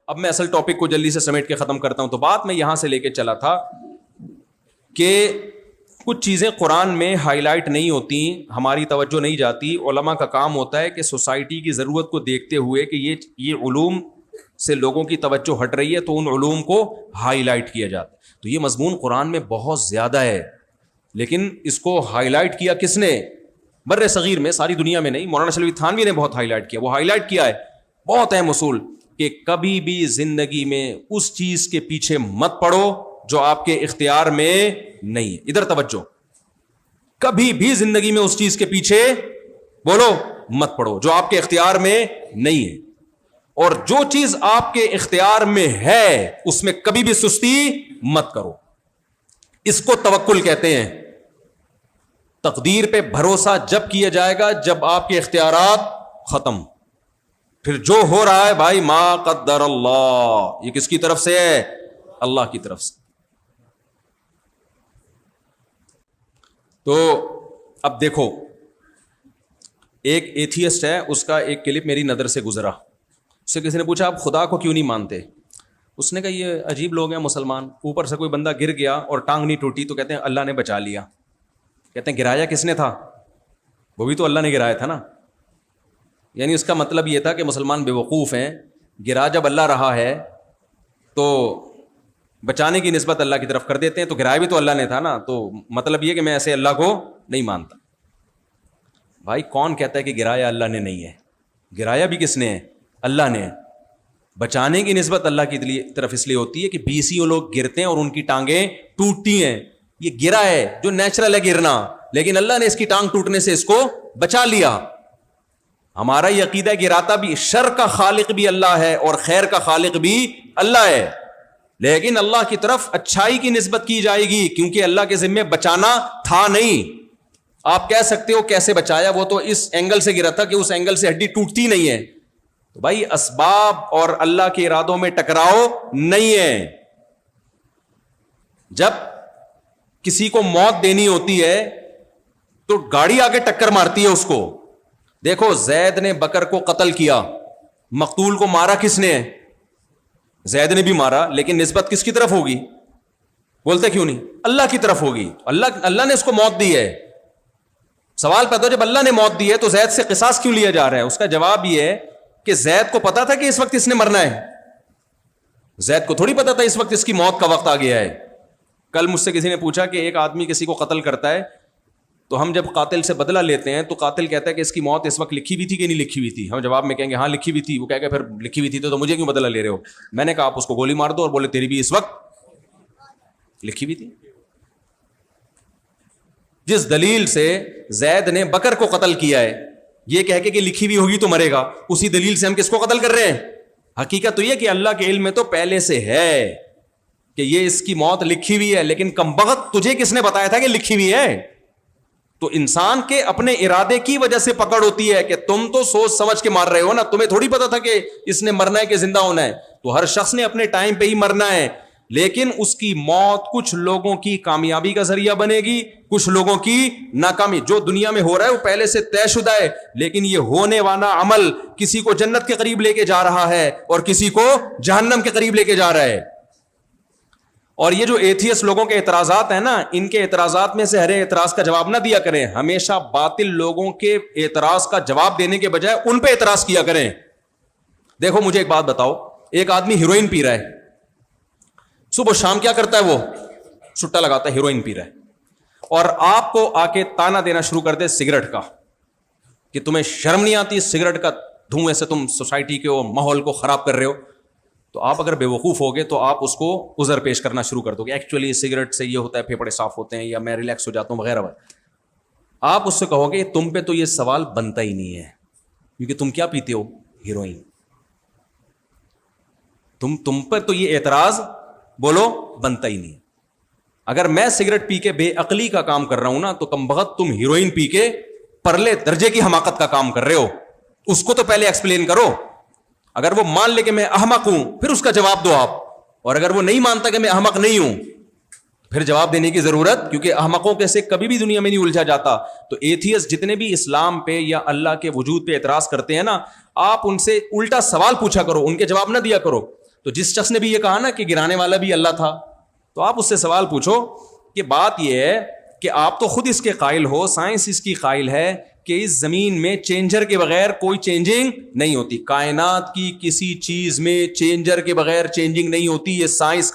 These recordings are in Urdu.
اب میں اصل ٹاپک کو جلدی سے سمیٹ کے ختم کرتا ہوں. تو بات میں یہاں سے لے کے چلا تھا کہ کچھ چیزیں قرآن میں ہائی لائٹ نہیں ہوتی, ہماری توجہ نہیں جاتی. علماء کا کام ہوتا ہے کہ سوسائٹی کی ضرورت کو دیکھتے ہوئے کہ یہ علوم سے لوگوں کی توجہ ہٹ رہی ہے تو ان علوم کو ہائی لائٹ کیا جاتا ہے. تو یہ مضمون قرآن میں بہت زیادہ ہے, لیکن اس کو ہائی لائٹ کیا کس نے؟ بر صغیر میں, ساری دنیا میں نہیں. مولانا شلوی تھانوی نے بہت ہائی لائٹ کیا. وہ ہائی لائٹ کیا ہے بہت اہم اصول کہ کبھی بھی زندگی میں اس چیز کے پیچھے مت پڑو جو آپ کے اختیار میں نہیں ہے. ادھر توجہ, کبھی بھی زندگی میں اس چیز کے پیچھے بولو مت پڑو جو آپ کے اختیار میں نہیں ہے, اور جو چیز آپ کے اختیار میں ہے اس میں کبھی بھی سستی مت کرو. اس کو توکل کہتے ہیں. تقدیر پہ بھروسہ جب کیا جائے گا جب آپ کے اختیارات ختم. پھر جو ہو رہا ہے بھائی ما قدر اللہ, یہ کس کی طرف سے ہے؟ اللہ کی طرف سے. تو اب دیکھو, ایک ایتھیسٹ ہے, اس کا ایک کلپ میری نظر سے گزرا. اس سے کسی نے پوچھا آپ خدا کو کیوں نہیں مانتے؟ اس نے کہا یہ عجیب لوگ ہیں مسلمان, اوپر سے کوئی بندہ گر گیا اور ٹانگ نہیں ٹوٹی تو کہتے ہیں اللہ نے بچا لیا. کہتے ہیں گرایا کس نے تھا؟ وہ بھی تو اللہ نے گرایا تھا نا. یعنی اس کا مطلب یہ تھا کہ مسلمان بے وقوف ہیں, گرا جب اللہ رہا ہے تو بچانے کی نسبت اللہ کی طرف کر دیتے ہیں, تو گرایا بھی تو اللہ نے تھا نا. تو مطلب یہ کہ میں ایسے اللہ کو نہیں مانتا. بھائی کون کہتا ہے کہ گرایا اللہ نے نہیں ہے؟ گرایا بھی کس نے ہے؟ اللہ نے. بچانے کی نسبت اللہ کی طرف اس لیے ہوتی ہے کہ 20 لوگ گرتے ہیں اور ان کی ٹانگیں ٹوٹتی ہیں. یہ گرا ہے جو نیچرل ہے گرنا, لیکن اللہ نے اس کی ٹانگ ٹوٹنے سے اس کو بچا لیا. ہمارا یہ عقیدہ گراتا بھی, شر کا خالق بھی اللہ ہے اور خیر کا خالق بھی اللہ ہے, لیکن اللہ کی طرف اچھائی کی نسبت کی جائے گی کیونکہ اللہ کے ذمہ بچانا تھا نہیں. آپ کہہ سکتے ہو کیسے بچایا, وہ تو اس اینگل سے گرا تھا کہ اس اینگل سے ہڈی ٹوٹتی نہیں ہے. تو بھائی اسباب اور اللہ کے ارادوں میں ٹکراؤ نہیں ہے. جب کسی کو موت دینی ہوتی ہے تو گاڑی آگے ٹکر مارتی ہے اس کو. دیکھو زید نے بکر کو قتل کیا, مقتول کو مارا کس نے؟ زید نے بھی مارا, لیکن نسبت کس کی طرف ہوگی؟ بولتے کیوں نہیں؟ اللہ کی طرف ہوگی. اللہ نے اس کو موت دی ہے. سوال پیدا ہو جب اللہ نے موت دی ہے تو زید سے قصاص کیوں لیا جا رہا ہے؟ اس کا جواب یہ ہے کہ زید کو پتا تھا کہ اس وقت اس نے مرنا ہے. زید کو تھوڑی پتا تھا اس وقت اس کی موت کا وقت آ گیا ہے. کل مجھ سے کسی نے پوچھا کہ ایک آدمی کسی کو قتل کرتا ہے تو ہم جب قاتل سے بدلہ لیتے ہیں تو قاتل کہتا ہے کہ اس کی موت اس وقت لکھی ہوئی تھی کہ نہیں لکھی ہوئی تھی. ہم جواب میں کہیں گے ہاں لکھی ہوئی تھی. وہ کہے گا پھر لکھی ہوئی تھی تو مجھے کیوں بدلہ لے رہے ہو؟ میں نے کہا آپ اس کو گولی مار دو, اور بولے تیری بھی اس وقت لکھی ہوئی تھی. جس دلیل سے زید نے بکر کو قتل کیا ہے یہ کہہ کے کہ لکھی ہوئی ہوگی تو مرے گا, اسی دلیل سے ہم کس کو قتل کر رہے ہیں؟ حقیقت تو یہ کہ اللہ کے علم میں تو پہلے سے ہے کہ یہ اس کی موت لکھی ہوئی ہے, لیکن کمبخت تجھے کس نے بتایا تھا کہ لکھی ہوئی ہے؟ تو انسان کے اپنے ارادے کی وجہ سے پکڑ ہوتی ہے کہ تم تو سوچ سمجھ کے مار رہے ہو نا, تمہیں تھوڑی پتا تھا کہ اس نے مرنا ہے کہ زندہ ہونا ہے. تو ہر شخص نے اپنے ٹائم پہ ہی مرنا ہے, لیکن اس کی موت کچھ لوگوں کی کامیابی کا ذریعہ بنے گی, کچھ لوگوں کی ناکامی. جو دنیا میں ہو رہا ہے وہ پہلے سے طے شدہ ہے, لیکن یہ ہونے والا عمل کسی کو جنت کے قریب لے کے جا رہا ہے اور کسی کو جہنم کے قریب لے کے جا رہا ہے. اور یہ جو ایتھیسٹ لوگوں کے اعتراضات ہیں نا, ان کے اعتراضات میں سے ہر اعتراض کا جواب نہ دیا کریں. ہمیشہ باطل لوگوں کے اعتراض کا جواب دینے کے بجائے ان پہ اعتراض کیا کریں. دیکھو مجھے ایک بات بتاؤ, ایک آدمی ہیروئن پی رہا ہے, صبح شام کیا کرتا ہے؟ وہ چھٹا لگاتا ہے, ہیروئن پی رہا ہے, اور آپ کو آ کے تانا دینا شروع کر دے سگریٹ کا کہ تمہیں شرم نہیں آتی, سگریٹ کا دھوئیں سے تم سوسائٹی کے ماحول کو خراب کر رہے ہو. تو آپ اگر بے وقوف ہوگے تو آپ اس کو عذر پیش کرنا شروع کر دو کہ ایکچولی سگریٹ سے یہ ہوتا ہے, پھیپھڑے صاف ہوتے ہیں, یا میں ریلیکس ہو جاتا ہوں وغیرہ وغیرہ. آپ اس سے کہو گے تم پہ تو یہ سوال بنتا ہی نہیں ہے کیونکہ تم کیا پیتے ہو؟ ہیروئن. تم پر تو یہ اعتراض بولو بنتا ہی نہیں. اگر میں سگریٹ پی کے بے عقلی کا کام کر رہا ہوں نا, تو کمبخت تم ہیروئن پی کے پرلے درجے کی حماقت کا کام کر رہے ہو. اس کو تو پہلے ایکسپلین کرو. اگر وہ مان لے کہ میں احمق ہوں پھر اس کا جواب دو آپ, اور اگر وہ نہیں مانتا کہ میں احمق نہیں ہوں پھر جواب دینے کی ضرورت, کیونکہ احمقوں کے سے کبھی بھی دنیا میں نہیں الجھا جاتا. تو ایتھیسٹ جتنے بھی اسلام پہ یا اللہ کے وجود پہ اعتراض کرتے ہیں نا, آپ ان سے الٹا سوال پوچھا کرو, ان کے جواب نہ دیا کرو. تو جس شخص نے بھی یہ کہا نا کہ گرانے والا بھی اللہ تھا, تو آپ اس سے سوال پوچھو کہ بات یہ ہے کہ آپ تو خود اس کے قائل ہو, سائنس اس کی قائل ہے کہ اس زمین میں چینجر کے بغیر کوئی چینجنگ نہیں ہوتی, کائنات کی کسی چیز میں چینجر کے بغیر چینجنگ نہیں ہوتی. یہ سائنس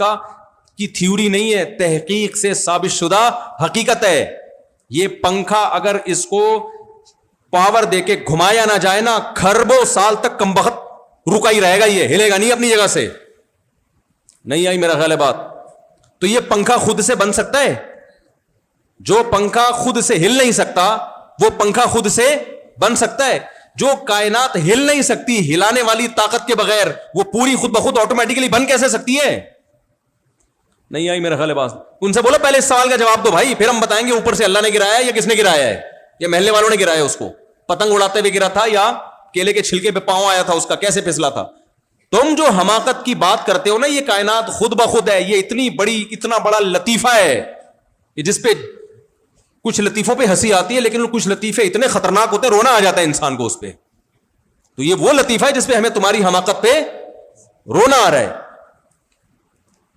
کی تھیوری نہیں ہے, تحقیق سے ثابت شدہ حقیقت ہے. یہ پنکھا اگر اس کو پاور دے کے گھمایا نہ جائے نا, کھربوں سال تک کم بخت رکا ہی رہے گا, یہ ہلے گا نہیں اپنی جگہ سے. نہیں آئی میرا خیال ہے بات؟ تو یہ پنکھا خود سے بن سکتا ہے؟ جو پنکھا خود سے ہل نہیں سکتا وہ پنکھا خود سے بن سکتا ہے؟ جو کائنات ہل نہیں سکتی ہلانے والی طاقت کے بغیر, وہ پوری خود بخود آٹومیٹکلی بن کیسے سکتی ہے؟ نہیں آئی میرا خیال ہے بات؟ ان سے بولو پہلے اس سوال کا جواب دو بھائی, پھر ہم بتائیں گے اوپر سے اللہ نے گرایا ہے یا کس نے گرایا ہے, یا محلے والوں نے گرایا اس کو, پتنگ اڑاتے ہوئے گرا تھا یا کیلے کے چھلکے پہ پاؤں آیا تھا اس کا, کیسے پھسلا تھا؟ تم جو حماقت کی بات کرتے ہو نا, یہ کائنات خود بخود ہے, یہ اتنا بڑا لطیفہ ہے جس پہ کچھ لطیفوں پہ ہنسی آتی ہے, لیکن کچھ لطیفے اتنے خطرناک ہوتے ہیں رونا آ جاتا ہے انسان کو اس پہ. تو یہ وہ لطیفہ ہے جس پہ ہمیں تمہاری حماقت پہ رونا آ رہا ہے.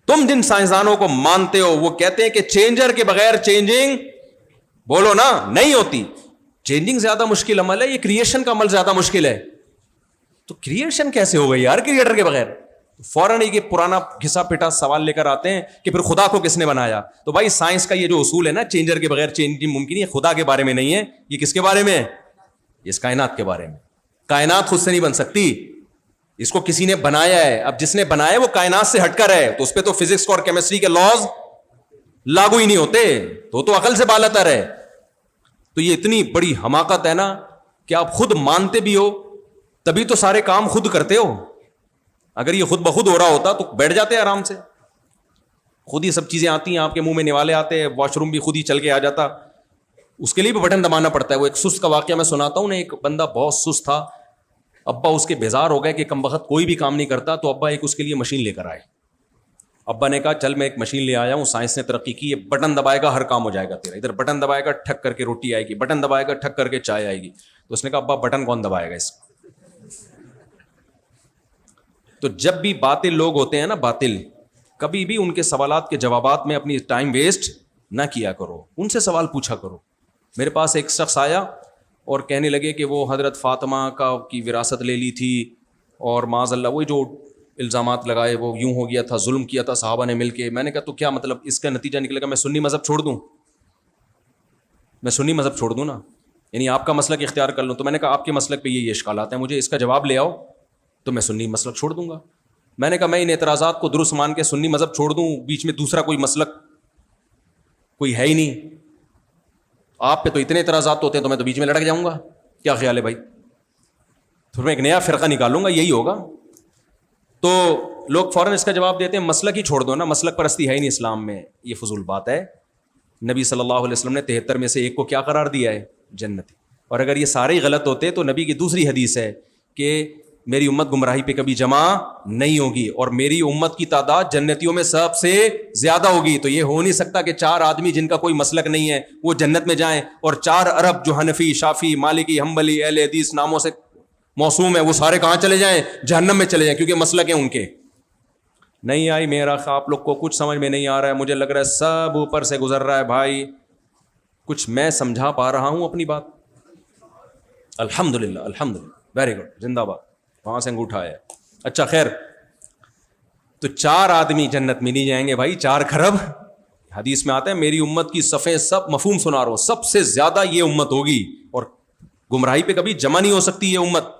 تم جن سائنسدانوں کو مانتے ہو وہ کہتے ہیں کہ چینجر کے بغیر چینجنگ بولو نا نہیں ہوتی. چینجنگ زیادہ مشکل عمل ہے, یہ کریشن کا عمل زیادہ مشکل ہے. تو کریشن کیسے ہو گئی یار کریٹر کے بغیر؟ فوراً یہ پرانا گھسا پٹا سوال لے کر آتے ہیں کہ پھر خدا کو کس نے بنایا. تو بھائی سائنس کا یہ جو اصول ہے نا, چینجر کے بغیر چینجنگ ممکن ہے, خدا کے بارے میں نہیں ہے. یہ کس کے بارے میں ہے؟ اس کائنات کے بارے میں. کائنات خود سے نہیں بن سکتی, اس کو کسی نے بنایا ہے. اب جس نے بنایا وہ کائنات سے ہٹ کر ہے, تو اس پہ تو فزکس اور کیمسٹری کے لاز لاگو ہی نہیں ہوتے, تو عقل سے بالاتر ہے. تو یہ اتنی بڑی حماقت ہے نا کہ آپ خود مانتے بھی ہو تبھی تو سارے کام خود کرتے ہو. اگر یہ خود بخود ہو رہا ہوتا تو بیٹھ جاتے آرام سے, خود ہی سب چیزیں آتی ہیں, آپ کے منہ میں نوالے آتے ہیں, واش روم بھی خود ہی چل کے آ جاتا. اس کے لیے بھی بٹن دبانا پڑتا ہے. وہ ایک سست کا واقعہ میں سناتا ہوں نا, ایک بندہ بہت سست تھا, ابا اس کے بیزار ہو گئے کہ کم وقت کوئی بھی کام نہیں کرتا, تو ابا ایک اس کے لیے مشین لے کر آئے. ابا نے کہا چل میں ایک مشین لے آیا ہوں, سائنس نے ترقی کی, یہ بٹن دبائے گا ہر کام ہو جائے گا تیرا. ادھر بٹن دبائے گا ٹھک کر کے روٹی آئے گی, بٹن دبائے گا ٹھک کر کے چائے آئے گی. تو اس نے کہا ابا بٹن کون دبائے گا اس کو؟ تو جب بھی باطل لوگ ہوتے ہیں نا, باطل, کبھی بھی ان کے سوالات کے جوابات میں اپنی ٹائم ویسٹ نہ کیا کرو, ان سے سوال پوچھا کرو. میرے پاس ایک شخص آیا اور کہنے لگے کہ وہ حضرت فاطمہ کی وراثت لے لی تھی, اور معاذ اللہ وہی جو الزامات لگائے وہ یوں ہو گیا تھا, ظلم کیا تھا صحابہ نے مل کے. میں نے کہا تو کیا مطلب اس کا نتیجہ نکلے گا میں سنی مذہب چھوڑ دوں؟ میں سنی مذہب چھوڑ دوں نا, یعنی آپ کا مسلک اختیار کر لوں. تو میں نے کہا آپ کے مسلک پہ یہ اشکالات ہیں, مجھے اس کا جواب لے آؤ تو میں سنی مسلک چھوڑ دوں گا. میں نے کہا میں ان اعتراضات کو درست مان کے سنی مذہب چھوڑ دوں, بیچ میں دوسرا کوئی مسلک کوئی ہے ہی نہیں. آپ پہ تو اتنے اعتراضات ہوتے ہیں تو میں تو بیچ میں لڑک جاؤں گا. کیا خیال ہے بھائی؟ پھر میں ایک نیا فرقہ نکالوں گا, یہی ہوگا. تو لوگ فوراً اس کا جواب دیتے ہیں مسلک ہی چھوڑ دو نا, مسلک پرستی ہے ہی نہیں اسلام میں. یہ فضول بات ہے. نبی صلی اللہ علیہ وسلم نے 73 میں سے ایک کو کیا قرار دیا ہے؟ جنتی. اور اگر یہ سارے ہی غلط ہوتے تو نبی کی دوسری حدیث ہے کہ میری امت گمراہی پہ کبھی جمع نہیں ہوگی, اور میری امت کی تعداد جنتیوں میں سب سے زیادہ ہوگی. تو یہ ہو نہیں سکتا کہ 4 آدمی جن کا کوئی مسلک نہیں ہے وہ جنت میں جائیں, اور 4 ارب جو حنفی, شافی, مالکی, حنبلی, اہل حدیث ناموں سے موسوم ہے وہ سارے کہاں چلے جائیں؟ جہنم میں چلے جائیں, کیونکہ مسلک ہیں ان کے. نہیں آئی میرا آپ لوگ کو کچھ سمجھ میں نہیں آ رہا ہے, مجھے لگ رہا ہے سب اوپر سے گزر رہا ہے بھائی. کچھ میں سمجھا پا رہا ہوں اپنی بات؟ الحمدللہ الحمدللہ, ویری گڈ, زندہ باد. وہاں سے انگوٹھا ہے. اچھا خیر, تو 4 آدمی جنت میں نہیں جائیں گے بھائی, 4 کھرب. حدیث میں آتا ہے میری امت کی صفیں سب مفہوم سنا رہا ہوں, سب سے زیادہ یہ امت ہوگی, اور گمراہی پہ کبھی جمع نہیں ہو سکتی یہ امت.